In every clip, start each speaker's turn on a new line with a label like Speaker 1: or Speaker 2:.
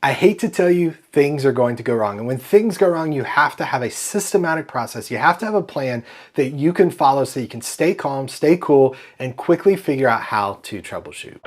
Speaker 1: I hate to tell you, things are going to go wrong. And when things go wrong, you have to have a systematic process. You have to have a plan that you can follow so you can stay calm, stay cool, and quickly figure out how to troubleshoot.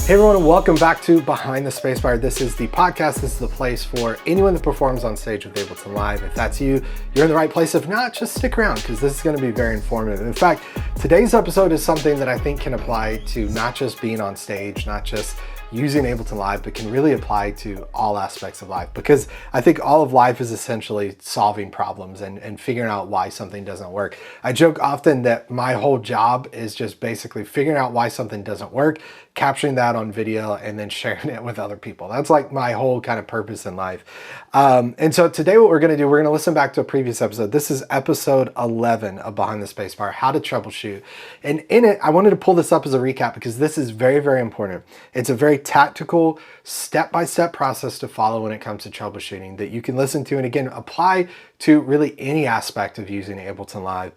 Speaker 1: Hey everyone, and welcome back to Behind the Spacebar. This is the podcast. This is the place for anyone that performs on stage with Ableton Live. If that's you, you're in the right place. If not, just stick around because this is going to be very informative. In fact, today's episode is something that I think can apply to not just being on stage, not just using Ableton Live, but can really apply to all aspects of life, because I think all of life is essentially solving problems and figuring out why something doesn't work. I joke often that my whole job is just basically figuring out why something doesn't work, capturing that on video, and then sharing it with other people. That's like my whole kind of purpose in life. And so today what we're going to do, we're going to listen back to a previous episode. This is episode 11 of Behind the Spacebar, how to troubleshoot. And in it, I wanted to pull this up as a recap because this is very, very important. It's a very tactical, step-by-step process to follow when it comes to troubleshooting that you can listen to and again, apply to really any aspect of using Ableton Live.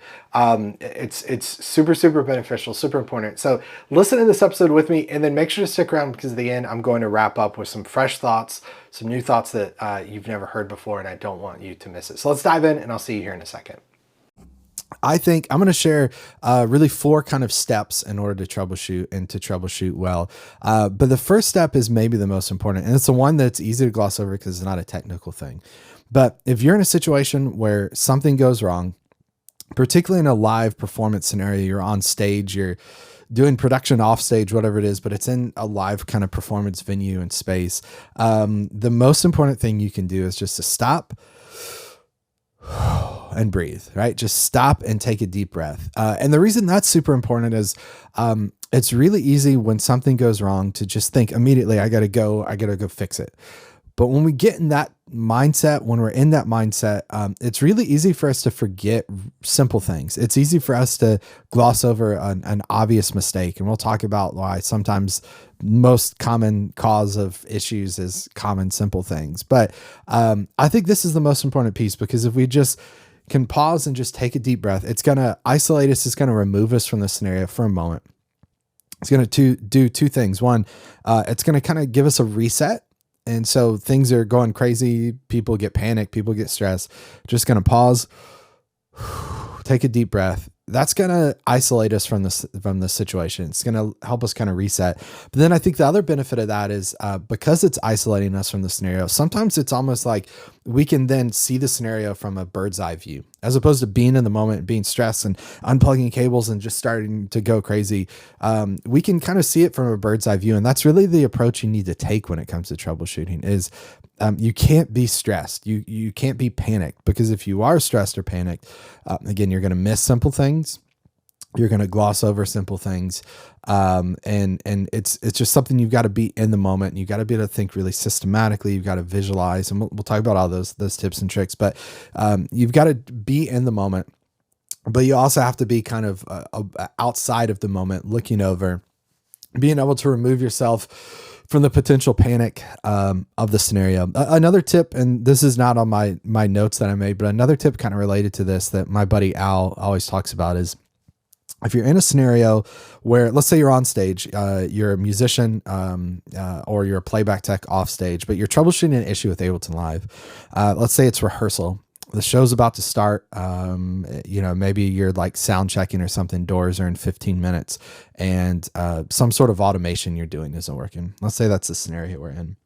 Speaker 1: It's super, super beneficial, super important. So listen to this episode with me and then make sure to stick around because at the end, I'm going to wrap up with some fresh thoughts, some new thoughts that you've never heard before, and I don't want you to miss it. So let's dive in and I'll see you here in a second. I think I'm going to share really 4 kind of steps in order to troubleshoot and to troubleshoot well. But the first step is maybe the most important, and it's the one that's easy to gloss over because it's not a technical thing. But if you're in a situation where something goes wrong, particularly in a live performance scenario, you're on stage, you're doing production off stage, whatever it is, but it's in a live kind of performance venue and space. The most important thing you can do is just to stop and breathe, right? Just stop and take a deep breath. And the reason that's super important is it's really easy when something goes wrong to just think immediately, I gotta go fix it. But when we get in that mindset, when we're in that mindset, it's really easy for us to forget simple things. It's easy for us to gloss over an obvious mistake. And we'll talk about why sometimes most common cause of issues is common, simple things. But I think this is the most important piece, because if we just can pause and just take a deep breath, it's going to isolate us. It's going to remove us from the scenario for a moment. It's going to do 2 things. One, it's going to kind of give us a reset. And so things are going crazy. People get panicked. People get stressed. Just going to pause, take a deep breath. That's going to isolate us from the situation. It's going to help us kind of reset. But then I think the other benefit of that is because it's isolating us from the scenario, sometimes it's almost like we can then see the scenario from a bird's eye view, as opposed to being in the moment, being stressed and unplugging cables and just starting to go crazy. We can kind of see it from a bird's eye view. And that's really the approach you need to take when it comes to troubleshooting is you can't be stressed. You can't be panicked, because if you are stressed or panicked, again, you're going to miss simple things. You're going to gloss over simple things. And it's just something you've got to be in the moment. You got to be able to think really systematically. You've got to visualize, and we'll talk about all those tips and tricks, but you've got to be in the moment, but you also have to be kind of outside of the moment, looking over, being able to remove yourself from the potential panic of the scenario. Another tip, and this is not on my notes that I made, but another tip kind of related to this that my buddy Al always talks about is, if you're in a scenario where, let's say you're on stage, you're a musician or you're a playback tech off stage, but you're troubleshooting an issue with Ableton Live. Let's say it's rehearsal. The show's about to start. Maybe you're like sound checking or something. Doors are in 15 minutes and some sort of automation you're doing isn't working. Let's say that's the scenario we're in.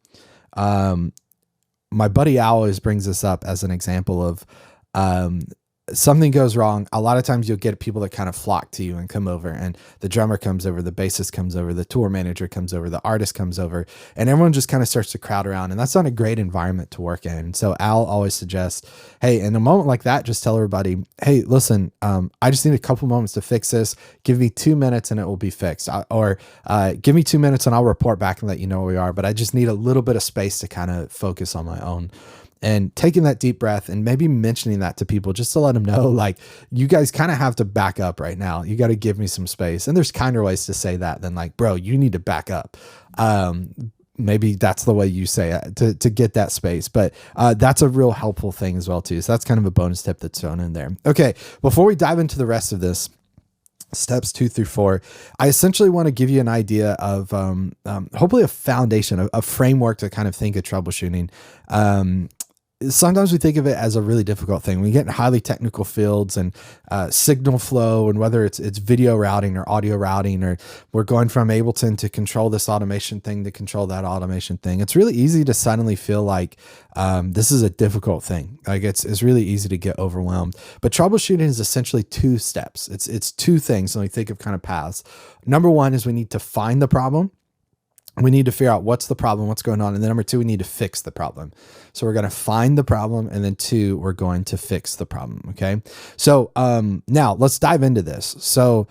Speaker 1: My buddy Al always brings this up as an example of something goes wrong. A lot of times you'll get people that kind of flock to you and come over, and the drummer comes over, the bassist comes over, the tour manager comes over, the artist comes over, and everyone just kind of starts to crowd around, and that's not a great environment to work in. So Al always suggests, hey, in a moment like that, just tell everybody, hey, listen, I just need a couple moments to fix this. Give me 2 minutes and it will be fixed. Or give me 2 minutes and I'll report back and let you know where we are. But I just need a little bit of space to kind of focus on my own. And taking that deep breath and maybe mentioning that to people just to let them know, like, you guys kind of have to back up right now. You got to give me some space. And there's kinder ways to say that than like, bro, you need to back up. Maybe that's the way you say it to get that space. But that's a real helpful thing as well, too. So that's kind of a bonus tip that's thrown in there. Okay, before we dive into the rest of this, steps 2 through 4. I essentially want to give you an idea of hopefully a foundation, a framework to kind of think of troubleshooting. Sometimes we think of it as a really difficult thing. We get in highly technical fields and signal flow, and whether it's video routing or audio routing, or we're going from Ableton to control this automation thing to control that automation thing. It's really easy to suddenly feel like this is a difficult thing. Like it's really easy to get overwhelmed. But troubleshooting is essentially 2 steps. It's 2 things when we think of kind of paths. Number 1 is we need to find the problem. We need to figure out what's the problem, what's going on. And then number 2, we need to fix the problem. So we're going to find the problem. And then 2, we're going to fix the problem. Okay. So now let's dive into this. So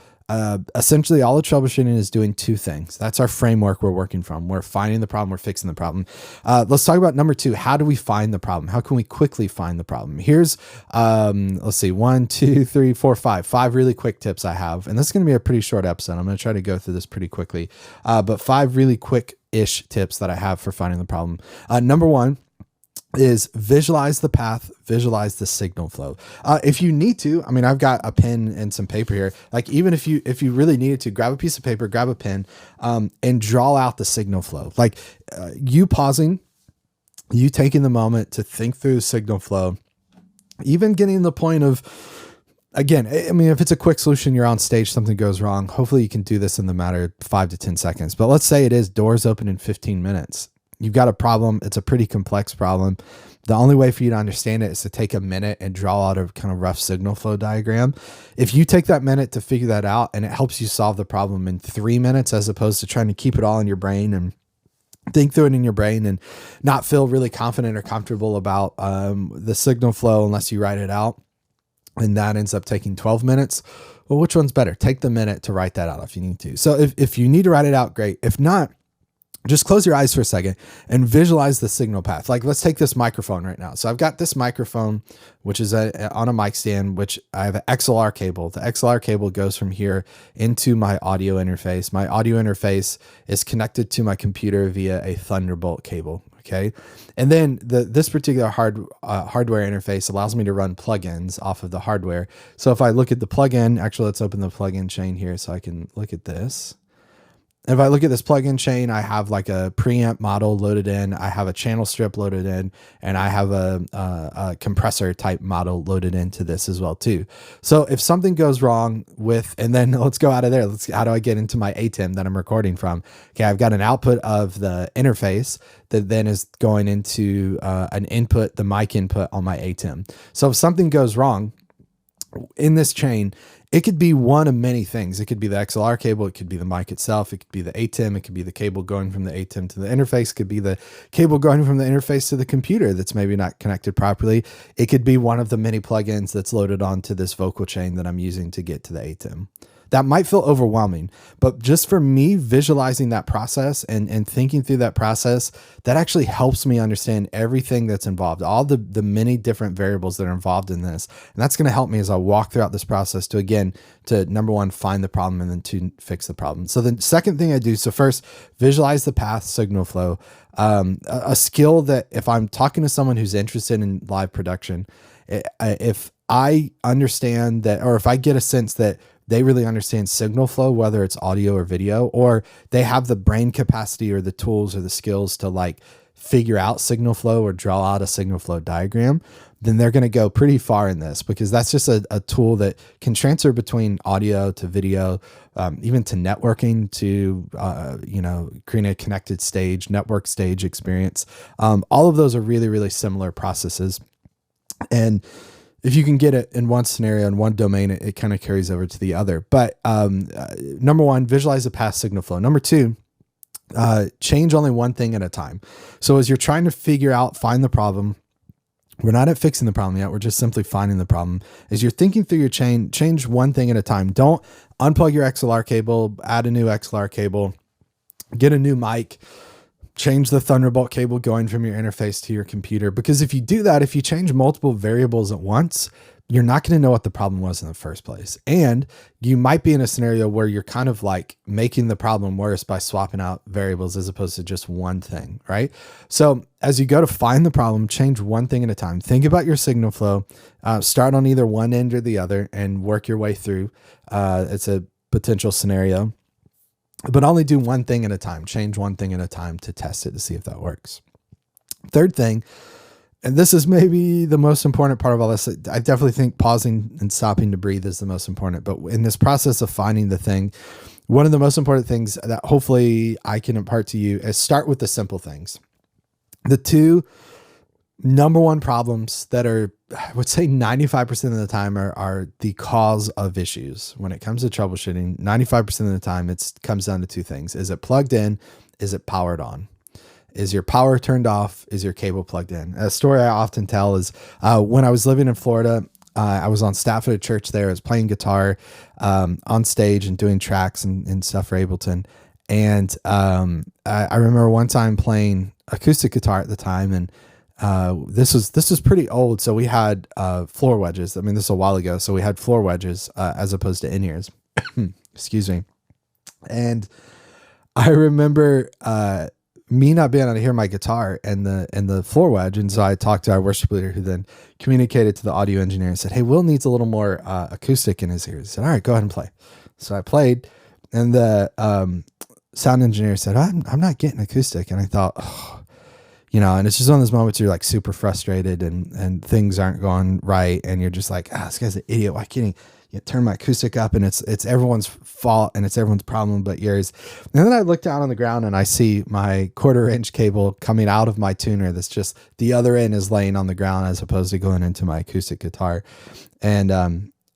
Speaker 1: essentially all of troubleshooting is doing 2 things. That's our framework we're working from. We're finding the problem, we're fixing the problem. Let's talk about number 2. How do we find the problem? How can we quickly find the problem? Here's, let's see, 1, 2, 3, 4, 5 really quick tips I have. And this is going to be a pretty short episode. I'm going to try to go through this pretty quickly. But 5 really quick-ish tips that I have for finding the problem. Number 1 is visualize the path, visualize the signal flow. If you need to, I mean, I've got a pen and some paper here. Like even if you really needed to, grab a piece of paper, grab a pen, and draw out the signal flow. Like you pausing, you taking the moment to think through the signal flow, even getting to the point of, again, I mean, if it's a quick solution, you're on stage, something goes wrong. Hopefully you can do this in the matter of 5 to 10 seconds. But let's say it is doors open in 15 minutes. You've got a problem. It's a pretty complex problem. The only way for you to understand it is to take a minute and draw out a kind of rough signal flow diagram. If you take that minute to figure that out and it helps you solve the problem in 3 minutes, as opposed to trying to keep it all in your brain and think through it in your brain and not feel really confident or comfortable about the signal flow unless you write it out, and that ends up taking 12 minutes. Well, which one's better? Take the minute to write that out if you need to. So if you need to write it out, great. If not, just close your eyes for a second and visualize the signal path. Like let's take this microphone right now. So I've got this microphone, which is on a mic stand, which I have an XLR cable. The XLR cable goes from here into my audio interface. My audio interface is connected to my computer via a Thunderbolt cable. Okay. And then this particular hardware interface allows me to run plugins off of the hardware. So if I look at the plugin, actually, let's open the plugin chain here so I can look at this. If I look at this plugin chain, I have like a preamp model loaded in, I have a channel strip loaded in, and I have a compressor type model loaded into this as well too. So if something goes wrong with, and then let's go out of there. How do I get into my ATEM that I'm recording from? Okay, I've got an output of the interface that then is going into an input, the mic input on my ATEM. So if something goes wrong in this chain, it could be one of many things. It could be the XLR cable. It could be the mic itself. It could be the ATEM. It could be the cable going from the ATEM to the interface. It could be the cable going from the interface to the computer that's maybe not connected properly. It could be one of the many plugins that's loaded onto this vocal chain that I'm using to get to the ATEM. That might feel overwhelming, but just for me, visualizing that process and thinking through that process, that actually helps me understand everything that's involved, all the many different variables that are involved in this. And that's going to help me as I walk throughout this process to, again, to number 1, find the problem, and then 2, fix the problem. So the second thing I do, so first, visualize the path, signal flow, a skill that if I'm talking to someone who's interested in live production, if I understand that, or if I get a sense that they really understand signal flow, whether it's audio or video, or they have the brain capacity or the tools or the skills to like figure out signal flow or draw out a signal flow diagram, then they're going to go pretty far in this, because that's just a tool that can transfer between audio to video, even to networking, to, creating a connected stage, network stage experience. All of those are really, really similar processes. And if you can get it in one scenario, in one domain, it kind of carries over to the other. But number 1, visualize the path, signal flow. Number 2, change only one thing at a time. So as you're trying to find the problem, we're not at fixing the problem yet. We're just simply finding the problem. As you're thinking through your chain, change one thing at a time. Don't unplug your XLR cable, add a new XLR cable, get a new mic, Change the Thunderbolt cable going from your interface to your computer. Because if you do that, if you change multiple variables at once, you're not going to know what the problem was in the first place. And you might be in a scenario where you're kind of like making the problem worse by swapping out variables as opposed to just one thing, right? So as you go to find the problem, change one thing at a time. Think about your signal flow, start on either one end or the other and work your way through. It's a potential scenario, but only do one thing at a time. Change one thing at a time to test it to see if that works. Third thing, and this is maybe the most important part of all this. I definitely think pausing and stopping to breathe is the most important. But in this process of finding the thing, one of the most important things that hopefully I can impart to you is start with the simple things. The two number one problems that are, I would say 95% of the time are the cause of issues. When it comes to troubleshooting, 95% of the time, it comes down to two things. Is it plugged in? Is it powered on? Is your power turned off? Is your cable plugged in? A story I often tell is when I was living in Florida, I was on staff at a church there. I was playing guitar on stage and doing tracks and stuff for Ableton. And I remember one time playing acoustic guitar at the time, and this was pretty old. So we had floor wedges. I mean, this is a while ago. So we had floor wedges as opposed to in-ears. Excuse me. And I remember me not being able to hear my guitar and the floor wedge. And so I talked to our worship leader, who then communicated to the audio engineer and said, "Hey, Will needs a little more acoustic in his ears." He said, "All right, go ahead and play." So I played, and the sound engineer said, I'm not getting acoustic. And I thought, oh, and it's just one of those moments where you're like super frustrated and things aren't going right. And you're just like, this guy's an idiot. Why can't he turn my acoustic up? And it's everyone's fault and it's everyone's problem but yours. And then I look down on the ground and I see my 1/4 inch cable coming out of my tuner. That's just the other end is laying on the ground as opposed to going into my acoustic guitar. And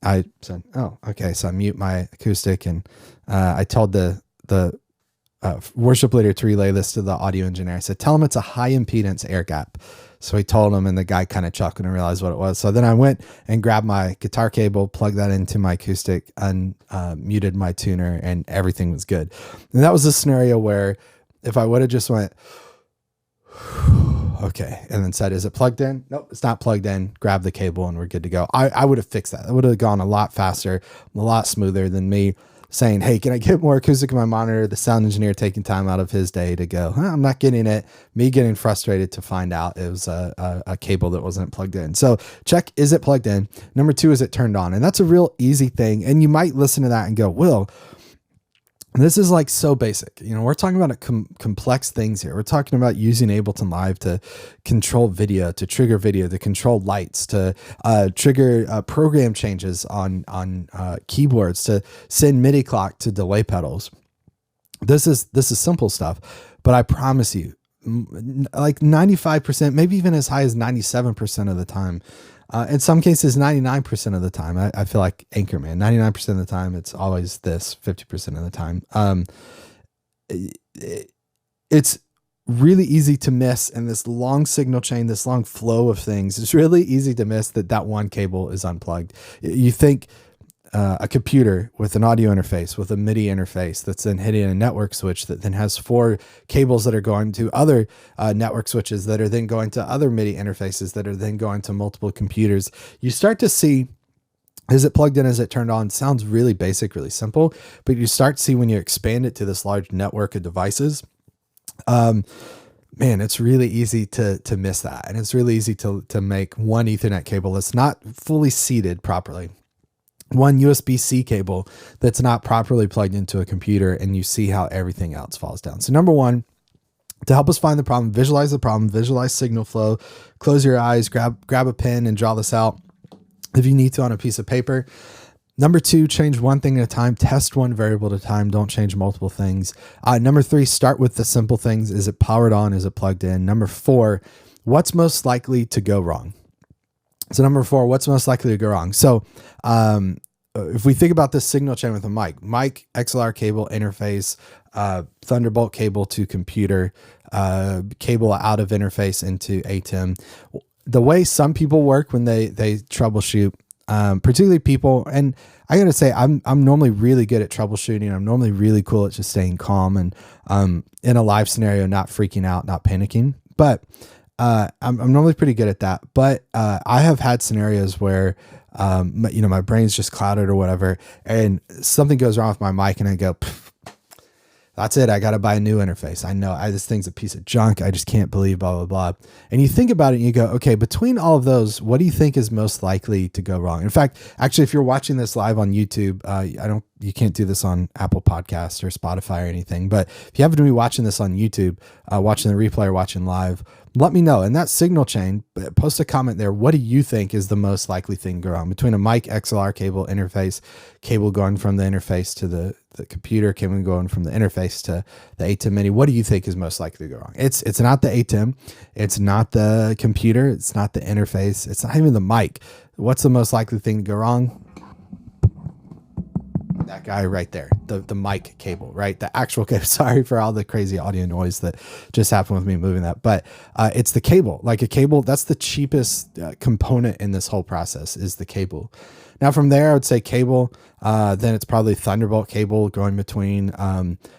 Speaker 1: I said, oh, okay. So I mute my acoustic, and I told the worship leader to relay this to the audio engineer. I said, tell him it's a high impedance air gap. So he told him, and the guy kind of chuckled and realized what it was. So then I went and grabbed my guitar cable, plugged that into my acoustic, and muted my tuner, and everything was good. And that was a scenario where if I would have just went, okay, and then said, is it plugged in? Nope, it's not plugged in. Grab the cable and we're good to go. I would have fixed that. It would have gone a lot faster, a lot smoother than me saying, hey, can I get more acoustic in my monitor? The sound engineer taking time out of his day to go, I'm not getting it. Me getting frustrated to find out it was a cable that wasn't plugged in. So check, is it plugged in? Number two, is it turned on? And that's a real easy thing. And you might listen to that and go, Will, this is like so basic. We're talking about complex things here. We're talking about using Ableton Live to control video, to trigger video, to control lights, to trigger program changes on keyboards, to send MIDI clock to delay pedals. This is simple stuff, but I promise you, like 95%, maybe even as high as 97% of the time, in some cases, 99% of the time, I feel like Anchorman, 99% of the time, it's always this, 50% of the time. It's really easy to miss in this long signal chain, this long flow of things. It's really easy to miss that one cable is unplugged. You think a computer with an audio interface, with a MIDI interface that's then hitting a network switch that then has 4 cables that are going to other network switches that are then going to other MIDI interfaces that are then going to multiple computers. You start to see, is it plugged in? Is it turned on? Sounds really basic, really simple, but you start to see when you expand it to this large network of devices, man, it's really easy to miss that. And it's really easy to make one Ethernet cable that's not fully seated properly, one USB-C cable that's not properly plugged into a computer, and you see how everything else falls down. So number one, to help us find the problem, visualize the problem, visualize signal flow, close your eyes, grab a pen and draw this out if you need to on a piece of paper. Number two, change one thing at a time, test one variable at a time. Don't change multiple things. Number three, start with the simple things. Is it powered on? Is it plugged in? Number four, what's most likely to go wrong? So number four, what's most likely to go wrong? So if we think about this signal chain with a mic, XLR cable interface, Thunderbolt cable to computer, cable out of interface into ATEM. The way some people work when they troubleshoot, particularly people. And I gotta say, I'm normally really good at troubleshooting. I'm normally really cool at just staying calm and in a live scenario, not freaking out, not panicking. But I'm normally pretty good at that. But I have had scenarios where my brain's just clouded or whatever, and something goes wrong with my mic, and I go, that's it. I got to buy a new interface. I know this thing's a piece of junk. I just can't believe blah, blah, blah. And you think about it and you go, okay, between all of those, what do you think is most likely to go wrong? In fact, actually, if you're watching this live on YouTube, you can't do this on Apple Podcasts or Spotify or anything. But if you happen to be watching this on YouTube, watching the replay or watching live, let me know. In that signal chain, post a comment there. What do you think is the most likely thing to go wrong between a mic XLR cable interface, cable going from the interface to the computer, cable going from the interface to the ATEM Mini? What do you think is most likely to go wrong? It's not the ATEM. It's not the computer. It's not the interface. It's not even the mic. What's the most likely thing to go wrong? That guy right there, the mic cable, right? The actual cable. Sorry for all the crazy audio noise that just happened with me moving that, but it's the cable. Like a cable, that's the cheapest component in this whole process is the cable. Now from there, I would say cable, then it's probably Thunderbolt cable going between,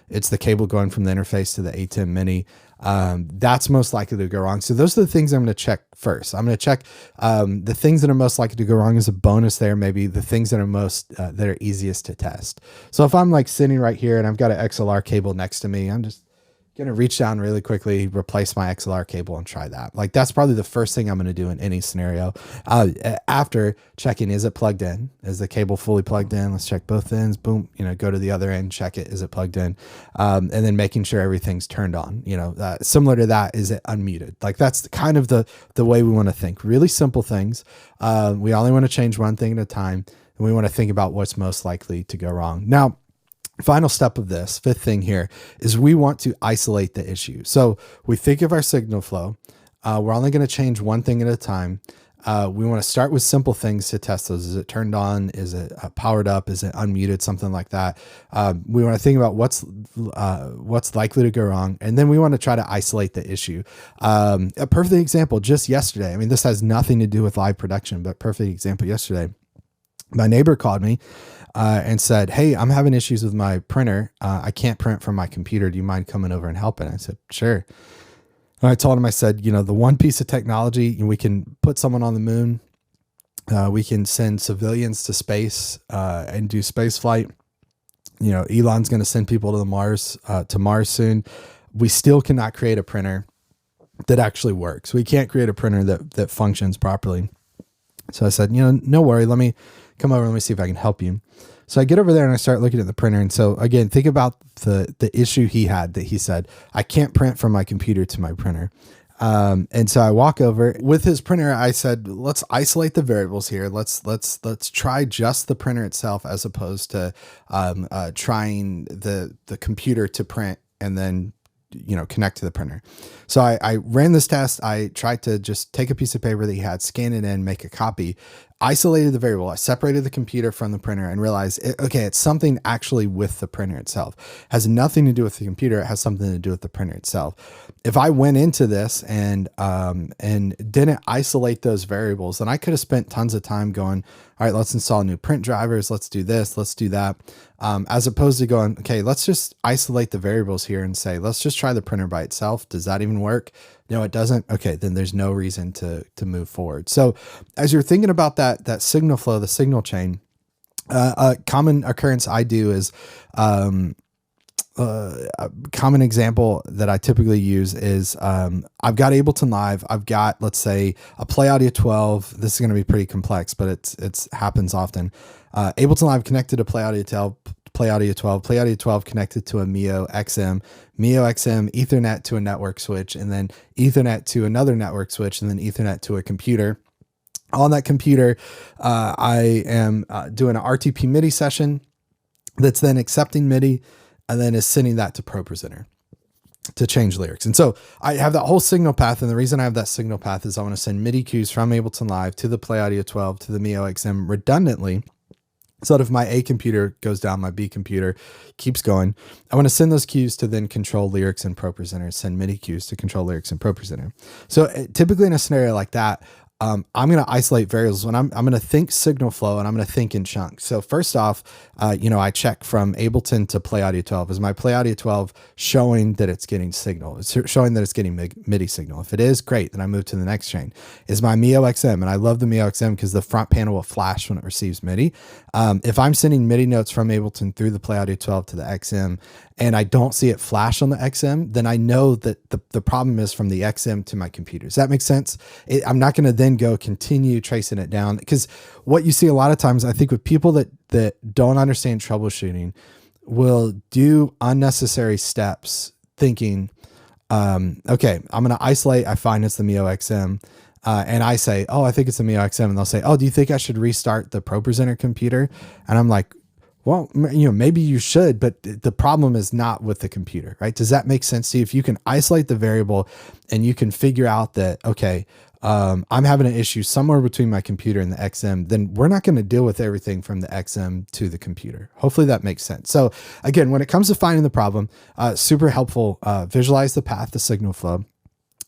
Speaker 1: it's the cable going from the interface to the ATEM Mini. That's most likely to go wrong. So those are the things I'm going to check first. I'm going to check the things that are most likely to go wrong as a bonus there, maybe the things that are most, that are easiest to test. So if I'm like sitting right here and I've got an XLR cable next to me, I'm just going to reach down really quickly, replace my XLR cable and try that. Like that's probably the first thing I'm going to do in any scenario. After checking, is it plugged in? Is the cable fully plugged in? Let's check both ends. Boom, go to the other end, check it. Is it plugged in? And then making sure everything's turned on, similar to that. Is it unmuted? Like that's kind of the way we want to think. Really simple things. We only want to change one thing at a time, and we want to think about what's most likely to go wrong. Now, final step of this, fifth thing here, is we want to isolate the issue. So we think of our signal flow. We're only going to change one thing at a time. We want to start with simple things to test those. Is it turned on? Is it powered up? Is it unmuted? Something like that. We want to think about what's likely to go wrong. And then we want to try to isolate the issue. A perfect example, just yesterday, I mean, this has nothing to do with live production, but perfect example yesterday. My neighbor called me and said, hey, I'm having issues with my printer. I can't print from my computer. Do you mind coming over and helping? I said, sure. And I told him, I said, the one piece of technology, we can put someone on the moon. We can send civilians to space and do space flight. Elon's going to send people to Mars soon. We still cannot create a printer that actually works. We can't create a printer that functions properly. So I said, no worry. Let me come over. Let me see if I can help you. So I get over there and I start looking at the printer. And so again, think about the issue he had that he said, I can't print from my computer to my printer. And so I walk over with his printer. I said, let's isolate the variables here. Let's try just the printer itself as opposed to trying the computer to print and then connect to the printer. So I ran this test. I tried to just take a piece of paper that he had, scan it in, make a copy, isolated the variable. I separated the computer from the printer and realized, it's something actually with the printer itself. It has nothing to do with the computer. It has something to do with the printer itself. If I went into this and didn't isolate those variables, then I could have spent tons of time going, all right, let's install new print drivers. Let's do this. Let's do that. As opposed to going, okay, let's just isolate the variables here and say, let's just try the printer by itself. Does that even work? No, it doesn't. Okay, then there's no reason to move forward. So as you're thinking about that signal flow, the signal chain, a common occurrence I do is, a common example that I typically use is, I've got Ableton Live. I've got, let's say, a Play Audio 12. This is going to be pretty complex, but it's happens often. Ableton Live connected to Play Audio 12, Play Audio 12 connected to a Mio XM Ethernet to a network switch, and then Ethernet to another network switch, and then Ethernet to a computer. On that computer, I am doing an RTP MIDI session that's then accepting MIDI and then is sending that to ProPresenter to change lyrics. And so I have that whole signal path. And the reason I have that signal path is I want to send MIDI cues from Ableton Live to the Play Audio 12 to the Mio XM redundantly. So that if my A computer goes down, my B computer keeps going. I want to send those cues to then control lyrics in ProPresenter, send MIDI cues to control lyrics in ProPresenter. So typically in a scenario like that, I'm going to isolate variables when I'm going to think signal flow, and I'm going to think in chunks. So first off, I check from Ableton to Play Audio 12. Is my Play Audio 12 showing that it's getting signal? It's showing that it's getting MIDI signal. If it is, great. Then I move to the next chain. Is my Mio XM, and I love the Mio XM because the front panel will flash when it receives MIDI. If I'm sending MIDI notes from Ableton through the Play Audio 12 to the XM, and I don't see it flash on the XM, then I know that the problem is from the XM to my computer. Does that make sense? I'm not going to then go continue tracing it down, because what you see a lot of times, I think, with people that don't understand troubleshooting, will do unnecessary steps thinking, okay, I'm going to isolate. I find it's the Mio XM. And I say, oh, I think it's the Mio XM. And they'll say, oh, do you think I should restart the ProPresenter computer? And I'm like, well, maybe you should, but the problem is not with the computer, right? Does that make sense to you? If you can isolate the variable and you can figure out that, okay, I'm having an issue somewhere between my computer and the XM, then we're not going to deal with everything from the XM to the computer. Hopefully that makes sense. So again, when it comes to finding the problem, super helpful, visualize the path to signal flow.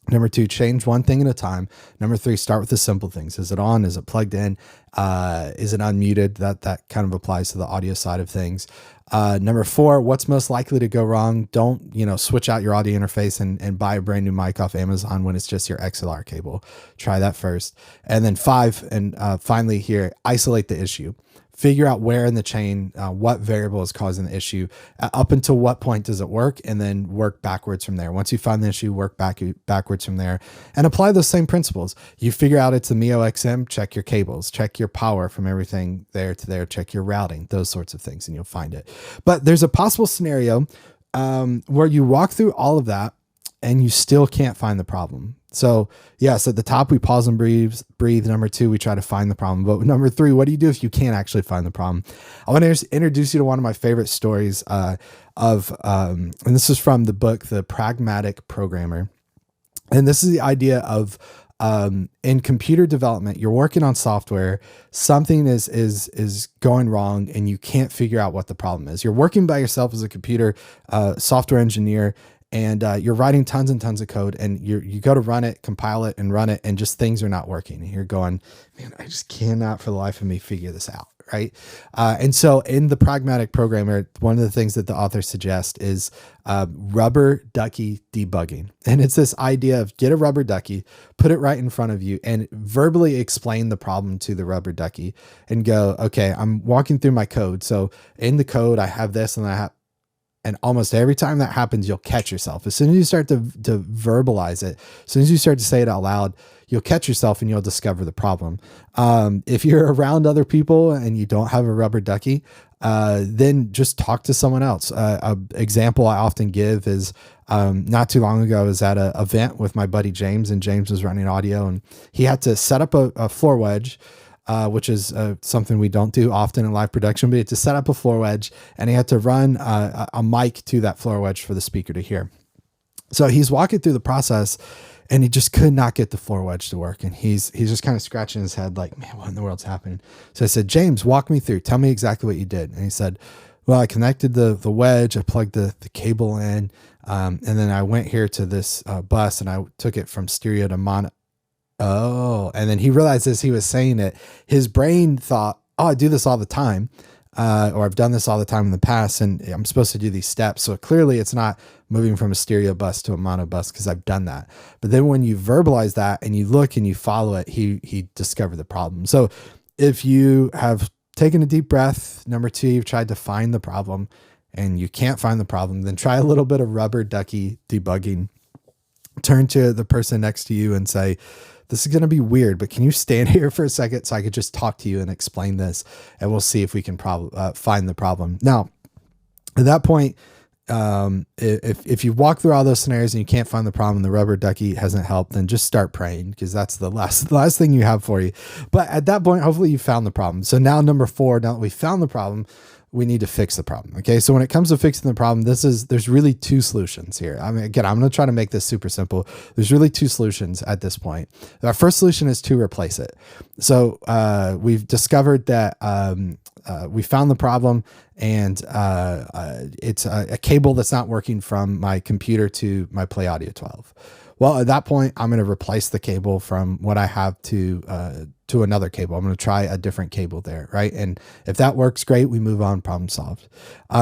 Speaker 1: Number 2, change one thing at a time. Number 3, start with the simple things. Is it on? Is it plugged in? Is it unmuted? That kind of applies to the audio side of things. Number 4, what's most likely to go wrong? Don't, switch out your audio interface and buy a brand new mic off Amazon when it's just your XLR cable. Try that first. And then 5, and finally here, isolate the issue. Figure out where in the chain, what variable is causing the issue, up until what point does it work, and then work backwards from there. Once you find the issue, work backwards from there, and apply those same principles. You figure out it's the Mio XM, check your cables, check your power from everything there to there, check your routing, those sorts of things, and you'll find it. But there's a possible scenario where you walk through all of that and you still can't find the problem. So yes, at the top, we pause and breathe. Number 2, we try to find the problem. But number 3, what do you do if you can't actually find the problem? I want to introduce you to one of my favorite stories and this is from the book, The Pragmatic Programmer. And this is the idea of, in computer development, you're working on software, something is going wrong and you can't figure out what the problem is. You're working by yourself as a computer software engineer, and you're writing tons and tons of code, and you go to run it, compile it, and run it, and just things are not working. And you're going, man, I just cannot for the life of me figure this out, right? And so in The Pragmatic Programmer, one of the things that the author suggests is rubber ducky debugging. And it's this idea of get a rubber ducky, put it right in front of you, and verbally explain the problem to the rubber ducky and go, okay, I'm walking through my code. So in the code, I have this and I have, and almost every time that happens, you'll catch yourself. As soon as you start to verbalize it, as soon as you start to say it out loud, you'll catch yourself and you'll discover the problem. If you're around other people and you don't have a rubber ducky, then just talk to someone else. An example I often give is not too long ago, I was at an event with my buddy James, and James was running audio, and he had to set up a floor wedge, which is something we don't do often in live production, but he had to set up a floor wedge, and he had to run a mic to that floor wedge for the speaker to hear. So he's walking through the process, and he just could not get the floor wedge to work. And he's just kind of scratching his head like, man, what in the world's happening? So I said, James, walk me through. Tell me exactly what you did. And he said, well, I connected the wedge, I plugged the cable in, and then I went here to this bus, and I took it from stereo to mono. Oh, and then he realized as he was saying it, his brain thought, oh, I do this all the time. Or I've done this all the time in the past, and I'm supposed to do these steps. So clearly it's not moving from a stereo bus to a mono bus because I've done that. But then when you verbalize that and you look and you follow it, he discovered the problem. So if you have taken a deep breath, number 2, you've tried to find the problem and you can't find the problem, then try a little bit of rubber ducky debugging. Turn to the person next to you and say, this is going to be weird, but can you stand here for a second so I could just talk to you and explain this, and we'll see if we can find the problem. Now, at that point, if you walk through all those scenarios and you can't find the problem, the rubber ducky hasn't helped, then just start praying, because that's the last thing you have for you. But at that point, hopefully you found the problem. So now number 4, now that we found the problem, we need to fix the problem. Okay. So when it comes to fixing the problem, there's really 2 solutions here. I mean, again, I'm going to try to make this super simple. There's really 2 solutions at this point. Our first solution is to replace it. So, we've discovered that, we found the problem, and, it's a cable that's not working from my computer to my Play Audio 12. Well, at that point, I'm going to replace the cable from what I have to another cable. I'm going to try a different cable there, right? And if that works, great. We move on, problem solved.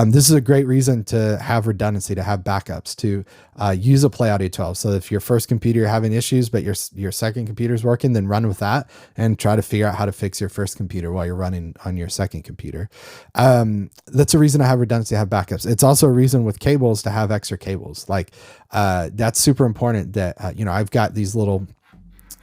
Speaker 1: This is a great reason to have redundancy, to have backups, to use a Play Audio 12. So if your first computer you're having issues, but your second computer is working, then run with that and try to figure out how to fix your first computer while you're running on your second computer. That's a reason to have redundancy, to have backups. It's also a reason with cables to have extra cables. Like that's super important that, you know, I've got these little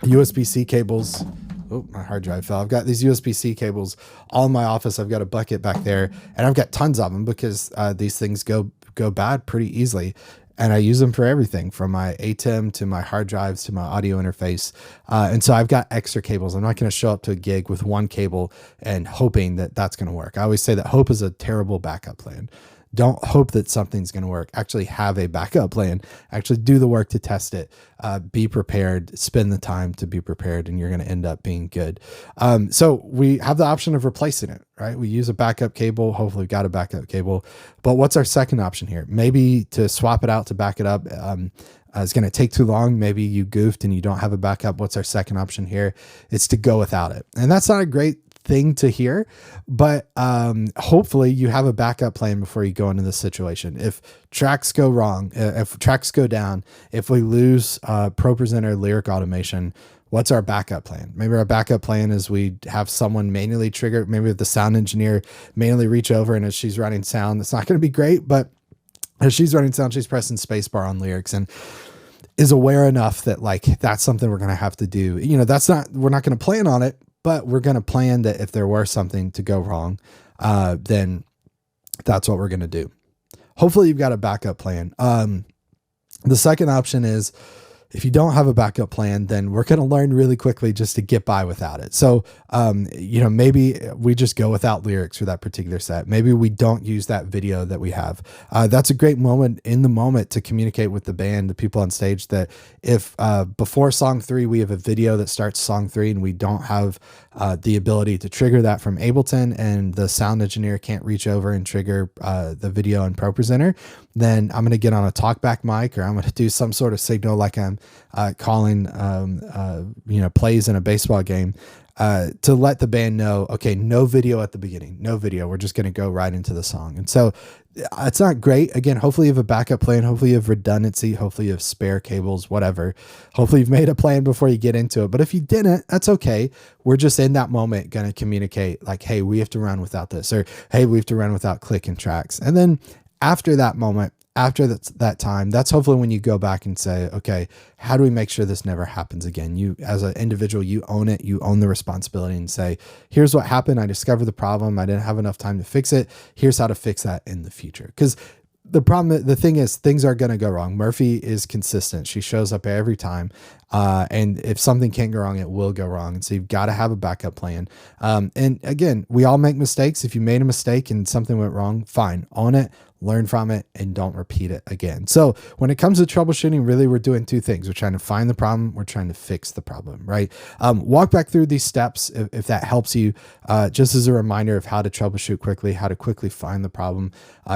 Speaker 1: USB-C cables. Oh, my hard drive fell. I've got these USB-C cables all in my office. I've got a bucket back there, and I've got tons of them because these things go bad pretty easily. And I use them for everything from my ATEM to my hard drives to my audio interface. And so I've got extra cables. I'm not going to show up to a gig with one cable and hoping that that's going to work. I always say that hope is a terrible backup plan. Don't hope that something's going to work. Actually have a backup plan. Actually do the work to test it. Be prepared. Spend the time to be prepared, and you're going to end up being good. So we have the option of replacing it, right? We use a backup cable. Hopefully we've got a backup cable. But what's our second option here? Maybe to swap it out to back it up. It's going to take too long. Maybe you goofed and you don't have a backup. What's our second option here? It's to go without it. And that's not a great thing to hear, but hopefully you have a backup plan before you go into this situation. If tracks go wrong, if tracks go down, if we lose ProPresenter lyric automation, what's our backup plan? Maybe our backup plan is we have someone manually trigger, maybe the sound engineer manually reach over, and as she's running sound, it's not going to be great, but as she's running sound, she's pressing spacebar on lyrics and is aware enough that like that's something we're going to have to do. You know, we're not going to plan on it, but we're going to plan that if there were something to go wrong, then that's what we're going to do. Hopefully you've got a backup plan. The second option is if you don't have a backup plan, then we're going to learn really quickly just to get by without it. So, you know, maybe we just go without lyrics for that particular set. Maybe we don't use that video that we have. That's a great moment in the moment to communicate with the band, the people on stage, that if before song 3, we have a video that starts song 3 and we don't have the ability to trigger that from Ableton, and the sound engineer can't reach over and trigger the video in ProPresenter, then I'm going to get on a talkback mic, or I'm going to do some sort of signal like I'm calling, you know, plays in a baseball game, to let the band know, okay, no video at the beginning, no video. We're just going to go right into the song. And so it's not great. Again, hopefully you have a backup plan. Hopefully you have redundancy. Hopefully you have spare cables, whatever. Hopefully you've made a plan before you get into it. But if you didn't, that's okay. We're just in that moment going to communicate like, hey, we have to run without this, or hey, we have to run without clicking tracks. And then after that moment, after that time, that's hopefully when you go back and say, okay, how do we make sure this never happens again? You, as an individual, you own it, you own the responsibility, and say, here's what happened. I discovered the problem. I didn't have enough time to fix it. Here's how to fix that in the future. Because the thing is, things are going to go wrong. Murphy is consistent. She shows up every time. And if something can't go wrong, it will go wrong. And so you've got to have a backup plan. And again, we all make mistakes. If you made a mistake and something went wrong, fine, own it, learn from it, and don't repeat it again. So when it comes to troubleshooting, really, we're doing two things. We're trying to find the problem. We're trying to fix the problem, right? Walk back through these steps if that helps you, just as a reminder of how to troubleshoot quickly, how to quickly find the problem.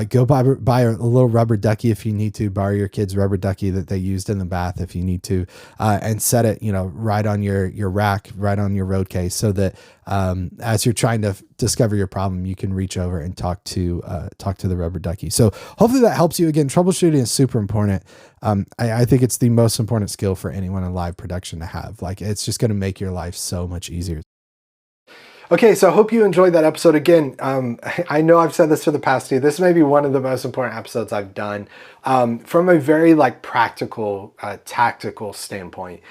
Speaker 1: Go buy a little rubber ducky if you need to. Borrow your kid's rubber ducky that they used in the bath if you need to, and set it, you know, right on your rack, right on your road case, so that as you're trying to discover your problem, you can reach over and talk to the rubber ducky. So hopefully that helps you. Again, troubleshooting is super important. I think it's the most important skill for anyone in live production to have. Like, it's just going to make your life so much easier. Okay, so I hope you enjoyed that episode. Again, I know I've said this for the past 2. This may be one of the most important episodes I've done from a very like practical, tactical standpoint.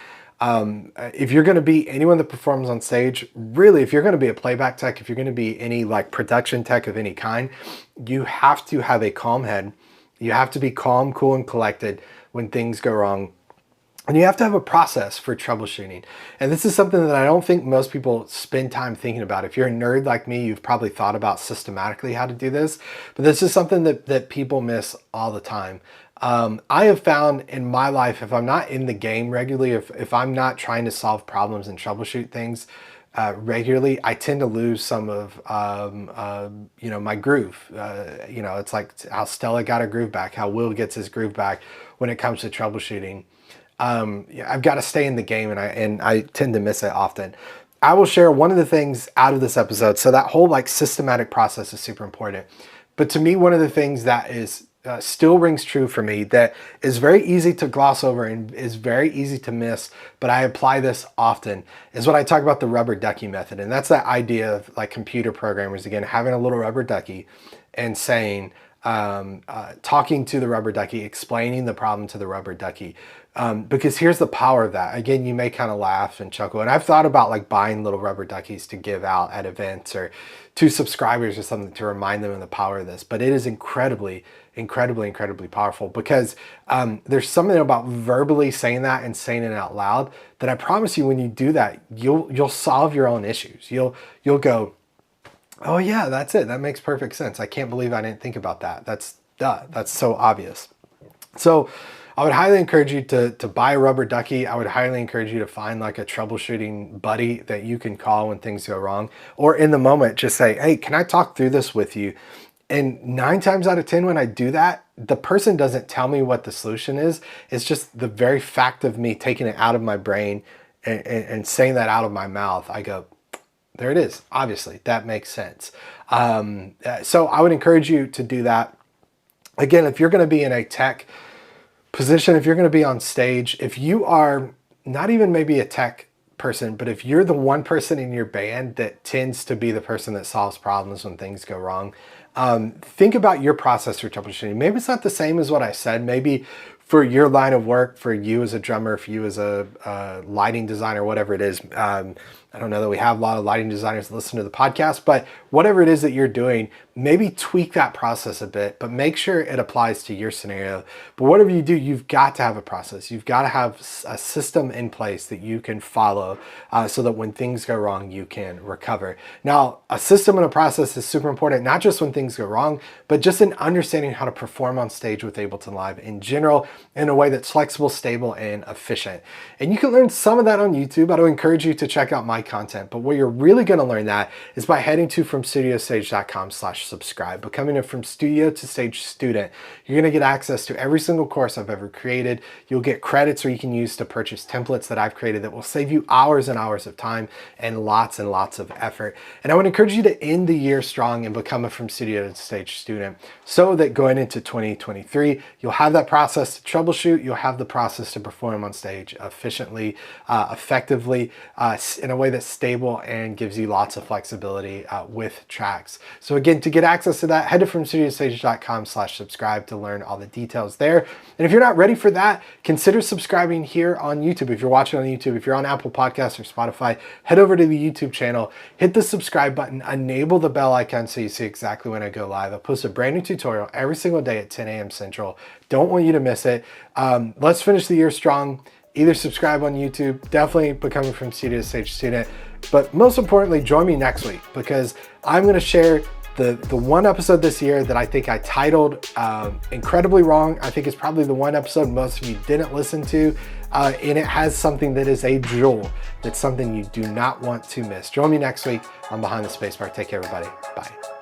Speaker 1: If you're going to be anyone that performs on stage, really, if you're going to be a playback tech, if you're going to be any like production tech of any kind, you have to have a calm head. You have to be calm, cool, and collected when things go wrong. And you have to have a process for troubleshooting. And this is something that I don't think most people spend time thinking about. If you're a nerd like me, you've probably thought about systematically how to do this, but this is something that people miss all the time. I have found in my life, if I'm not in the game regularly, if I'm not trying to solve problems and troubleshoot things regularly, I tend to lose some of, you know, my groove. You know, it's like how Stella got her groove back, how Will gets his groove back when it comes to troubleshooting.
Speaker 2: yeah, I've got to stay in the game, and I tend to miss it often. I will share one of the things out of this episode. So that whole like systematic process is super important. But to me, one of the things that is still rings true for me, that is very easy to gloss over and is very easy to miss, but I apply this often, is what I talk about the rubber ducky method. And that's that idea of like computer programmers, again, having a little rubber ducky and saying, talking to the rubber ducky, explaining the problem to the rubber ducky. Because here's the power of that. Again, you may kind of laugh and chuckle. And I've thought about like buying little rubber duckies to give out at events or to subscribers or something to remind them of the power of this. But it is incredibly, incredibly, incredibly powerful, because there's something about verbally saying that and saying it out loud that I promise you, when you do that, you'll solve your own issues. You'll go, oh yeah, that's it. That makes perfect sense. I can't believe I didn't think about that. That's so obvious. So I would highly encourage you to buy a rubber ducky. I would highly encourage you to find like a troubleshooting buddy that you can call when things go wrong, or in the moment, just say, hey, can I talk through this with you? And 9 times out of 10, when I do that, the person doesn't tell me what the solution is. It's just the very fact of me taking it out of my brain and saying that out of my mouth. I go, there it is. Obviously, that makes sense. So I would encourage you to do that. Again, if you're going to be in a tech position, if you're going to be on stage, if you are not even maybe a tech person, but if you're the one person in your band that tends to be the person that solves problems when things go wrong, think about your process for troubleshooting. Maybe it's not the same as what I said. Maybe for your line of work, for you as a drummer, for you as a lighting designer, whatever it is, I don't know that we have a lot of lighting designers that listen to the podcast, but whatever it is that you're doing, maybe tweak that process a bit, but make sure it applies to your scenario. But whatever you do, you've got to have a process. You've got to have a system in place that you can follow so that when things go wrong, you can recover. Now, a system and a process is super important, not just when things go wrong, but just in understanding how to perform on stage with Ableton Live in general, in a way that's flexible, stable, and efficient. And you can learn some of that on YouTube. I would encourage you to check out my content, but where you're really going to learn that is by heading to FromStudioToStage.com/subscribe. Becoming a From Studio to Stage student, you're going to get access to every single course I've ever created. You'll get credits where you can use to purchase templates that I've created that will save you hours and hours of time and lots of effort. And I would encourage you to end the year strong and become a From Studio to Stage student, so that going into 2023, you'll have that process to troubleshoot, you'll have the process to perform on stage efficiently, effectively, in a way that's stable and gives you lots of flexibility with tracks. So again, to get access to that, head to FromStudioToStage.com/subscribe to learn all the details there. And if you're not ready for that, consider subscribing here on YouTube. If you're watching on YouTube, if you're on Apple Podcasts or Spotify, head over to the YouTube channel, hit the subscribe button, enable the bell icon so you see exactly when I go live. I post a brand new tutorial every single day at 10 a.m. Central. Don't want you to miss it. Let's finish the year strong. Either subscribe on YouTube, definitely becoming From Studio to Stage student, but most importantly, join me next week, because I'm going to share the one episode this year that I think I titled incredibly wrong. I think it's probably the one episode most of you didn't listen to, and it has something that is a jewel. That's something you do not want to miss. Join me next week on Behind the Spacebar. Take care, everybody. Bye.